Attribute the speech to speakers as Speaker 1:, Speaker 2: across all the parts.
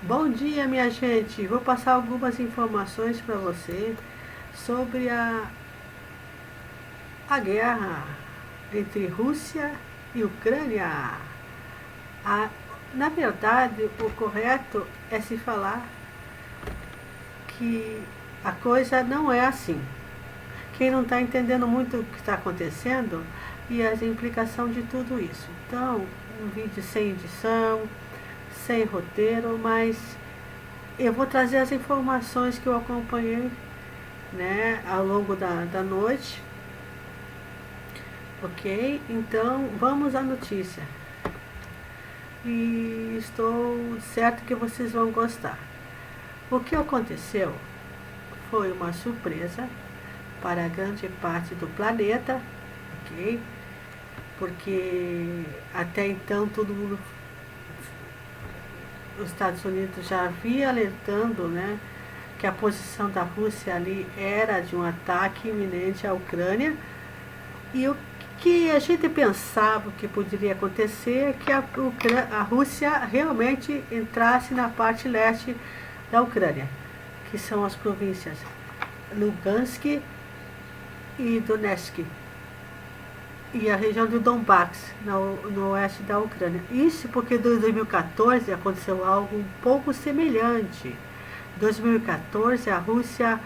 Speaker 1: Bom dia, minha gente. Vou passar algumas informações para você sobre a guerra entre Rússia e Ucrânia. A, Na verdade, o correto é se falar que a coisa não é assim. Quem não está entendendo muito o que está acontecendo e as implicações de tudo isso. Então, um vídeo sem edição, sem roteiro, mas eu vou trazer as informações que eu acompanhei, né, ao longo da noite. Ok? Então vamos à notícia. E estou certo que vocês vão gostar. O que aconteceu foi uma surpresa para a grande parte do planeta, ok? Porque até então todo mundo, os Estados Unidos já havia alertando, né, que a posição da Rússia ali era de um ataque iminente à Ucrânia. E o que a gente pensava que poderia acontecer é que a Rússia realmente entrasse na parte leste da Ucrânia, que são as províncias Lugansk e Donetsk, e a região do Donbass, no oeste da Ucrânia. Isso porque em 2014 aconteceu algo um pouco semelhante. Em 2014, a Rússia,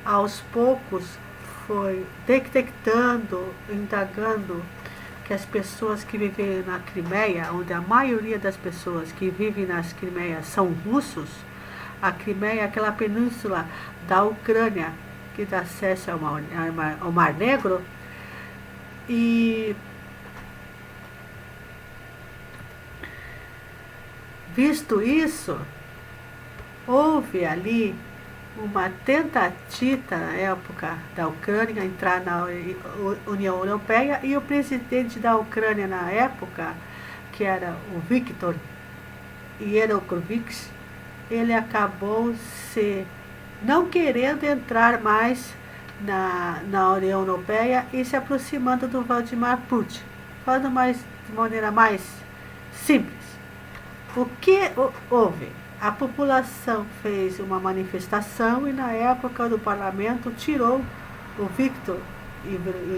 Speaker 1: aos poucos, foi detectando, indagando que as pessoas que vivem na Crimeia, onde a maioria das pessoas que vivem nas Crimeias são russos. A Crimeia é aquela península da Ucrânia que dá acesso ao Mar Negro. E visto isso, houve ali uma tentativa na época da Ucrânia entrar na União Europeia, e o presidente da Ucrânia na época, que era o Viktor Yanukovych, ele acabou não querendo entrar mais na União Europeia e se aproximando do Vladimir Putin, falando de maneira mais simples. O que houve? A população fez uma manifestação e na época do parlamento tirou o Viktor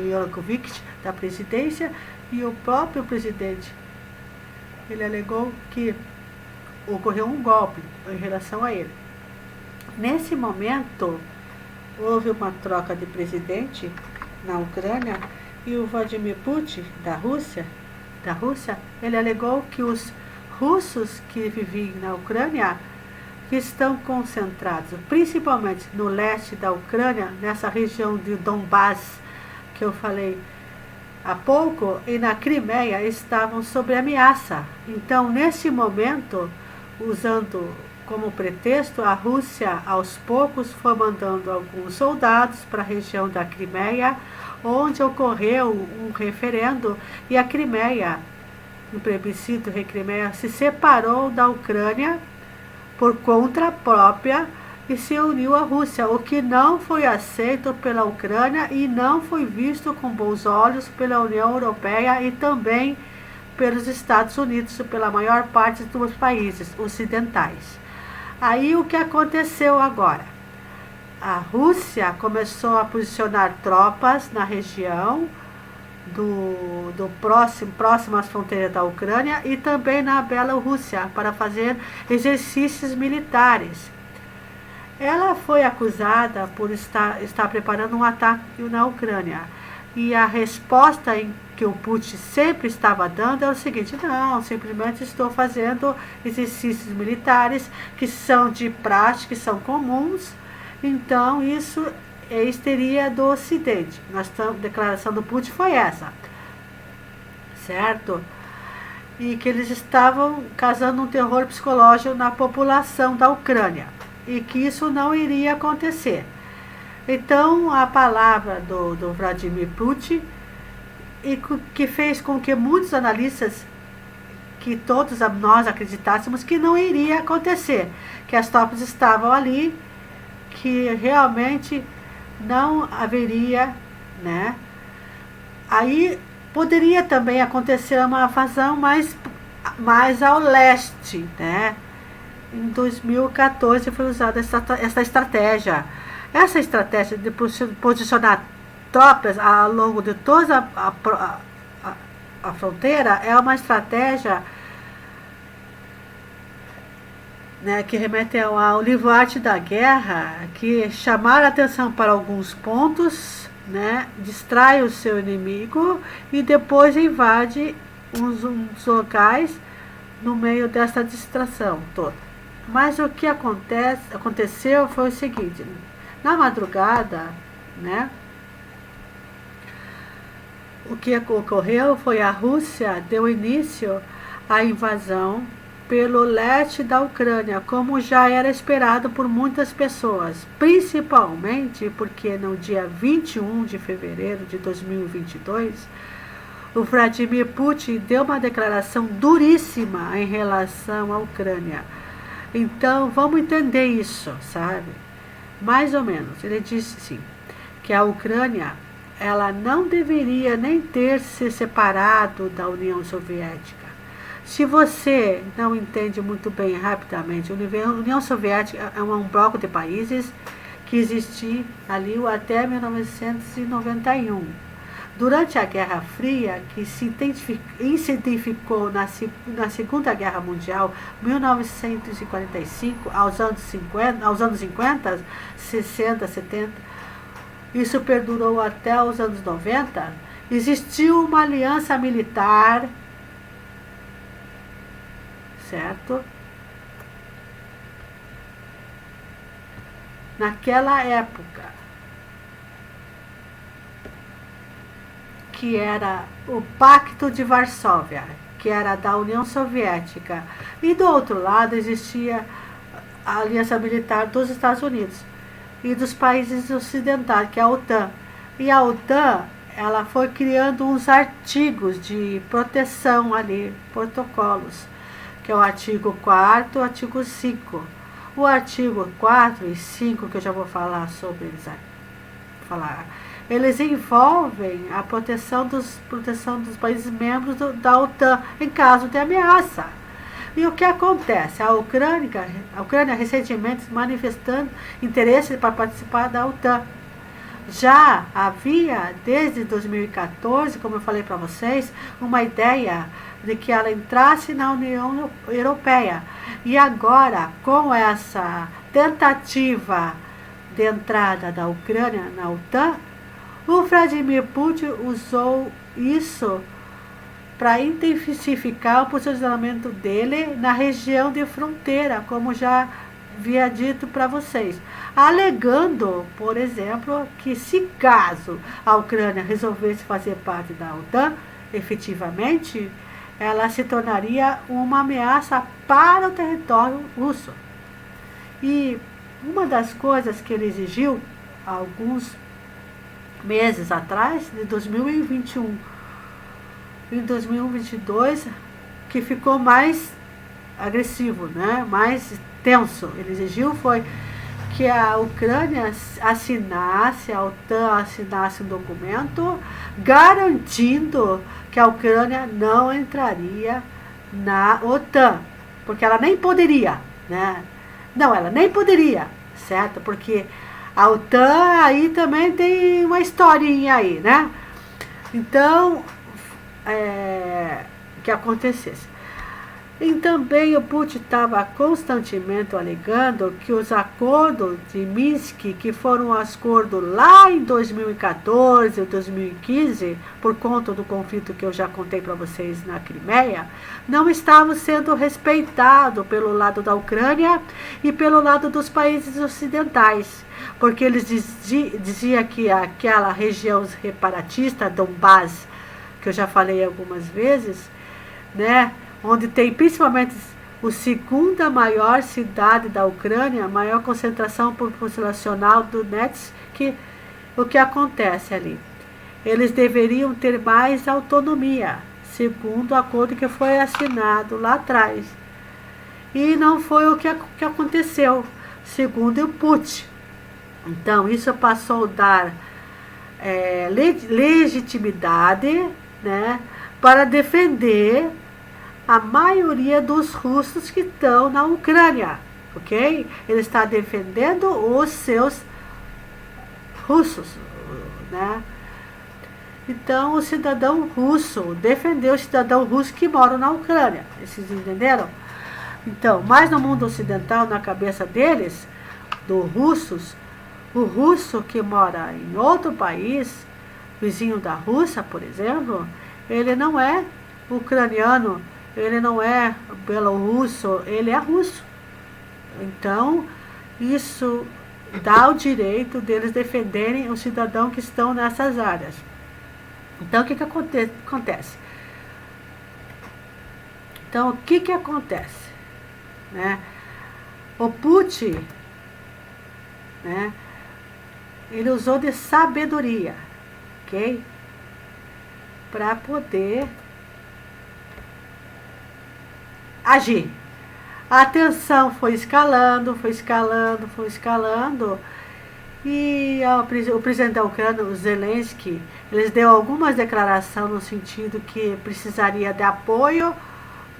Speaker 1: Yanukovych da presidência, e o próprio presidente, ele alegou que ocorreu um golpe em relação a ele. Nesse momento, houve uma troca de presidente na Ucrânia, e o Vladimir Putin, da Rússia, ele alegou que os russos que viviam na Ucrânia, que estão concentrados principalmente no leste da Ucrânia, nessa região de Donbass que eu falei há pouco, e na Crimeia, estavam sob ameaça. Então, nesse momento, usando como pretexto, a Rússia aos poucos foi mandando alguns soldados para a região da Crimeia, onde ocorreu um referendo, e a Crimeia, no plebiscito Crimeia, se separou da Ucrânia por conta própria e se uniu à Rússia, o que não foi aceito pela Ucrânia e não foi visto com bons olhos pela União Europeia e também pelos Estados Unidos, pela maior parte dos países ocidentais. Aí o que aconteceu agora? A Rússia começou a posicionar tropas na região próximas fronteiras da Ucrânia e também na Bielorrússia, para fazer exercícios militares. Ela foi acusada por estar preparando um ataque na Ucrânia. E a resposta que o Putin sempre estava dando é o seguinte: não, simplesmente estou fazendo exercícios militares que são de prática, que são comuns. Então isso é histeria do Ocidente. A declaração do Putin foi essa, certo? E que eles estavam causando um terror psicológico na população da Ucrânia e que isso não iria acontecer. Então, a palavra do Vladimir Putin, e que fez com que muitos analistas, que todos nós acreditássemos que não iria acontecer, que as tropas estavam ali, que realmente não haveria, né? Aí poderia também acontecer uma invasão mais ao leste, né? em 2014 foi usada essa estratégia. Essa estratégia de posicionar tropas ao longo de toda a fronteira é uma estratégia, né, que remete ao livro Arte da Guerra, que chamar a atenção para alguns pontos, né, distrai o seu inimigo e depois invade uns locais no meio dessa distração toda. Mas o que aconteceu foi o seguinte: na madrugada, né, o que ocorreu foi a Rússia deu início à invasão pelo leste da Ucrânia, como já era esperado por muitas pessoas, principalmente porque no dia 21 de fevereiro de 2022, o Vladimir Putin deu uma declaração duríssima em relação à Ucrânia. Então, vamos entender isso, sabe? Mais ou menos. Ele disse sim, que a Ucrânia, ela não deveria nem ter se separado da União Soviética. Se você não entende muito bem rapidamente, a União Soviética é um bloco de países que existiu ali até 1991. Durante a Guerra Fria, que se intensificou na Segunda Guerra Mundial, 1945 aos anos 50, 60, 70, isso perdurou até os anos 90, existiu uma aliança militar, certo? Naquela época, que era o Pacto de Varsóvia, que era da União Soviética, e do outro lado existia a Aliança Militar dos Estados Unidos e dos países ocidentais, que é a OTAN. E a OTAN, ela foi criando uns artigos de proteção ali, protocolos, que é o artigo 4º, o artigo 5. O artigo 4 e 5, que eu já vou falar sobre eles envolvem a proteção dos países membros da OTAN em caso de ameaça. E o que acontece? A Ucrânia recentemente manifestando interesse para participar da OTAN. Já havia, desde 2014, como eu falei para vocês, uma ideia de que ela entrasse na União Europeia. E agora, com essa tentativa de entrada da Ucrânia na OTAN, o Vladimir Putin usou isso para intensificar o posicionamento dele na região de fronteira, como já havia dito para vocês, alegando, por exemplo, que se caso a Ucrânia resolvesse fazer parte da OTAN, efetivamente, ela se tornaria uma ameaça para o território russo. E uma das coisas que ele exigiu alguns meses atrás, de 2021, em 2022, que ficou mais agressivo, né? Mais tenso. Ele exigiu foi que a Ucrânia assinasse, a OTAN assinasse um documento garantindo que a Ucrânia não entraria na OTAN, porque ela nem poderia, né? Não, ela nem poderia, certo? Porque a OTAN aí também tem uma historinha aí, né? Então, que acontecesse. E também o Putin estava constantemente alegando que os acordos de Minsk, que foram acordos lá em 2014 ou 2015, por conta do conflito que eu já contei para vocês na Crimeia, não estavam sendo respeitados pelo lado da Ucrânia e pelo lado dos países ocidentais, porque eles diziam que aquela região separatista, Donbás, que eu já falei algumas vezes, né, onde tem principalmente a segunda maior cidade da Ucrânia, a maior concentração populacional do Donetsk, o que acontece ali? Eles deveriam ter mais autonomia, segundo o acordo que foi assinado lá atrás. E não foi o que aconteceu, segundo o Putin. Então, isso passou a dar legitimidade, né, para defender a maioria dos russos que estão na Ucrânia, ok? Ele está defendendo os seus russos, né? Então, o cidadão russo defendeu o cidadão russo que mora na Ucrânia. Vocês entenderam? Então, mas no mundo ocidental, na cabeça deles, dos russos, o russo que mora em outro país, vizinho da Rússia, por exemplo, ele não é ucraniano, ele não é belorrusso, ele é russo. Então, isso dá o direito deles defenderem os cidadãos que estão nessas áreas. Então, o que acontece? Então, o que acontece? Né? O Putin, né, ele usou de sabedoria, ok? Para poder agir. A tensão foi escalando, e o presidente da Ucrânia, o Zelensky, eles deu algumas declarações no sentido que precisaria de apoio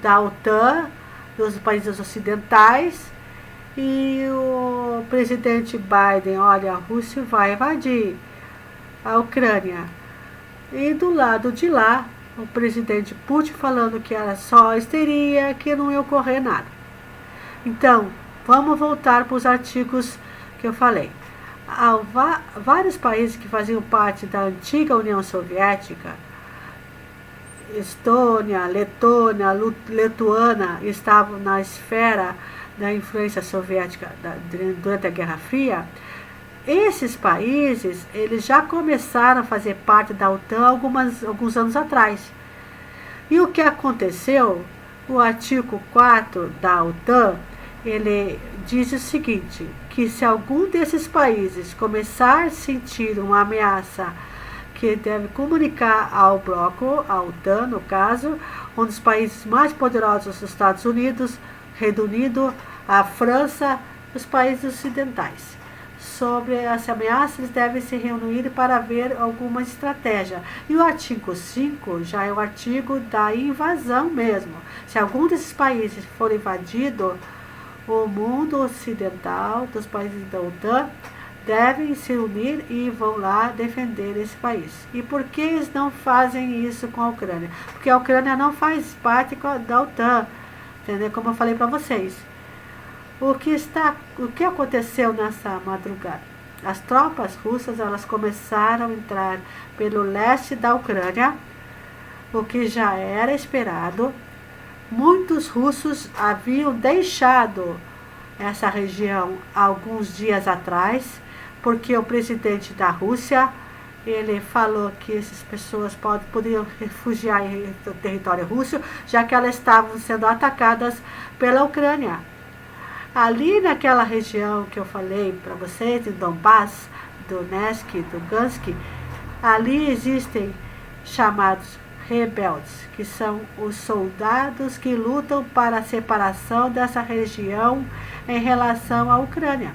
Speaker 1: da OTAN, dos países ocidentais, e o presidente Biden, olha, a Rússia vai invadir a Ucrânia. E do lado de lá, o presidente Putin falando que era só histeria, que não ia ocorrer nada. Então, vamos voltar para os artigos que eu falei. Há vários países que faziam parte da antiga União Soviética, Estônia, Letônia, Lituânia, estavam na esfera da influência soviética durante a Guerra Fria. Esses países, eles já começaram a fazer parte da OTAN alguns anos atrás. E o que aconteceu? O artigo 4 da OTAN, ele diz o seguinte, que se algum desses países começar a sentir uma ameaça, que deve comunicar ao bloco, à OTAN, no caso, um dos países mais poderosos dos Estados Unidos, Reino Unido, a França, os países ocidentais. Sobre essa ameaça, eles devem se reunir para ver alguma estratégia. E o artigo 5 já é o artigo da invasão mesmo. Se algum desses países for invadido, o mundo ocidental, dos países da OTAN, devem se unir e vão lá defender esse país. E por que eles não fazem isso com a Ucrânia? Porque a Ucrânia não faz parte da OTAN, entendeu? Como eu falei para vocês. O que aconteceu nessa madrugada? As tropas russas, elas começaram a entrar pelo leste da Ucrânia, o que já era esperado. Muitos russos haviam deixado essa região alguns dias atrás, porque o presidente da Rússia, ele falou que essas pessoas poderiam refugiar em território russo, já que elas estavam sendo atacadas pela Ucrânia. Ali naquela região que eu falei para vocês, em Donbass, Donetsk, Lugansk, ali existem chamados rebeldes, que são os soldados que lutam para a separação dessa região em relação à Ucrânia.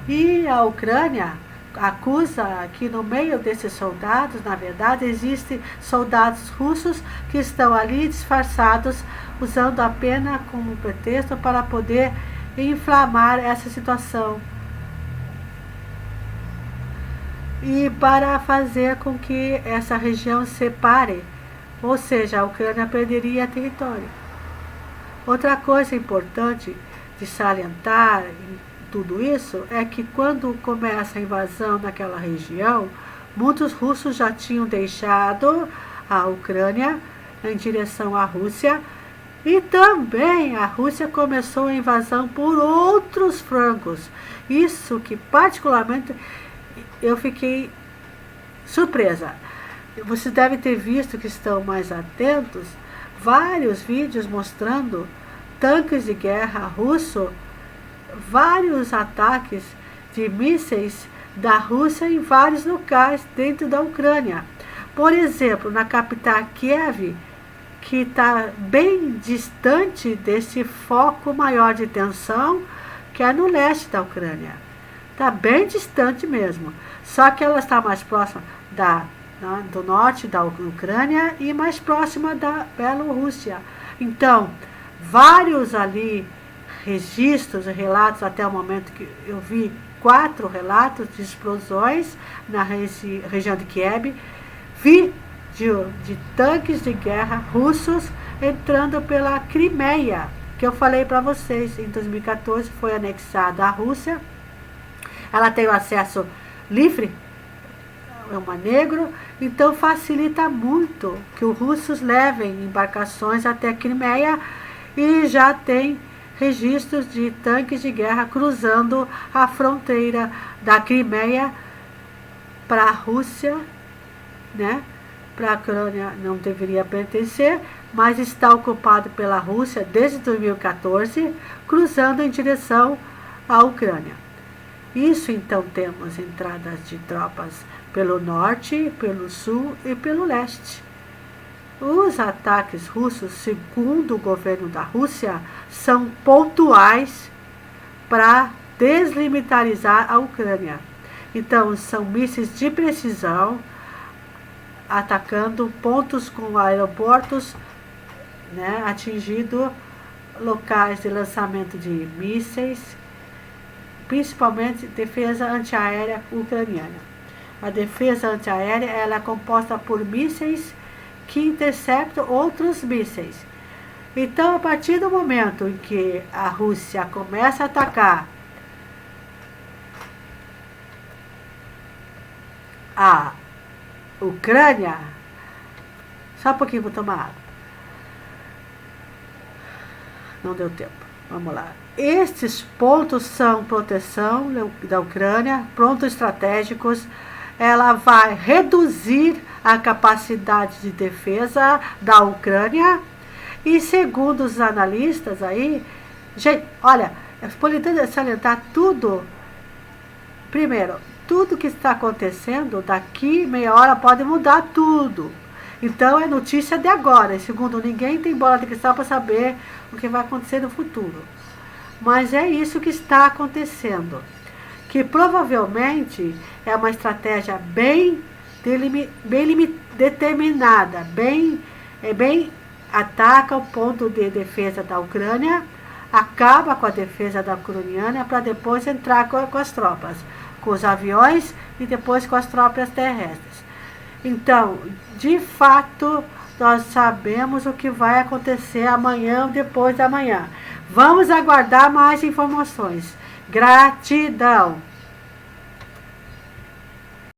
Speaker 1: E a Ucrânia acusa que no meio desses soldados, na verdade, existem soldados russos que estão ali disfarçados, usando a pena como pretexto para poder inflamar essa situação e para fazer com que essa região se separe, ou seja, a Ucrânia perderia território. Outra coisa importante de salientar em tudo isso é que quando começa a invasão naquela região, muitos russos já tinham deixado a Ucrânia em direção à Rússia, e também a Rússia começou a invasão por outros flancos. Isso que particularmente eu fiquei surpresa. Vocês devem ter visto, que estão mais atentos, vários vídeos mostrando tanques de guerra russo, vários ataques de mísseis da Rússia em vários locais dentro da Ucrânia. Por exemplo, na capital Kiev, que está bem distante desse foco maior de tensão, que é no leste da Ucrânia. Está bem distante mesmo. Só que ela está mais próxima da do norte da Ucrânia e mais próxima da Bielorrússia. Então, vários ali registros e relatos, até o momento que eu vi 4 relatos de explosões na região de Kiev, vi de tanques de guerra russos entrando pela Crimeia, que eu falei para vocês, em 2014 foi anexada à Rússia. Ela tem o acesso livre ao Mar Negro, então facilita muito que os russos levem embarcações até a Crimeia, e já tem registros de tanques de guerra cruzando a fronteira da Crimeia para a Rússia, né? Para a Ucrânia não deveria pertencer, mas está ocupado pela Rússia desde 2014, cruzando em direção à Ucrânia. Isso, então, temos entradas de tropas pelo norte, pelo sul e pelo leste. Os ataques russos, segundo o governo da Rússia, são pontuais para desmilitarizar a Ucrânia. Então, são mísseis de precisão, atacando pontos com aeroportos, né, atingindo locais de lançamento de mísseis, principalmente defesa antiaérea ucraniana. A defesa antiaérea ela é composta por mísseis que interceptam outros mísseis. Então, a partir do momento em que a Rússia começa a atacar a Ucrânia, só um pouquinho, vou tomar água. Não deu tempo. Vamos lá. Estes pontos são proteção da Ucrânia, pontos estratégicos. Ela vai reduzir a capacidade de defesa da Ucrânia. E segundo os analistas aí, gente, olha, é importante salientar tudo. Primeiro, tudo que está acontecendo, daqui meia hora pode mudar tudo. Então é notícia de agora. E segundo, ninguém tem bola de cristal para saber o que vai acontecer no futuro. Mas é isso que está acontecendo. Que provavelmente é uma estratégia bem determinada, bem ataca o ponto de defesa da Ucrânia, acaba com a defesa da ucraniana para depois entrar com as tropas, com os aviões e depois com as tropas terrestres. Então, de fato, nós sabemos o que vai acontecer amanhã ou depois da manhã. Vamos aguardar mais informações. Gratidão!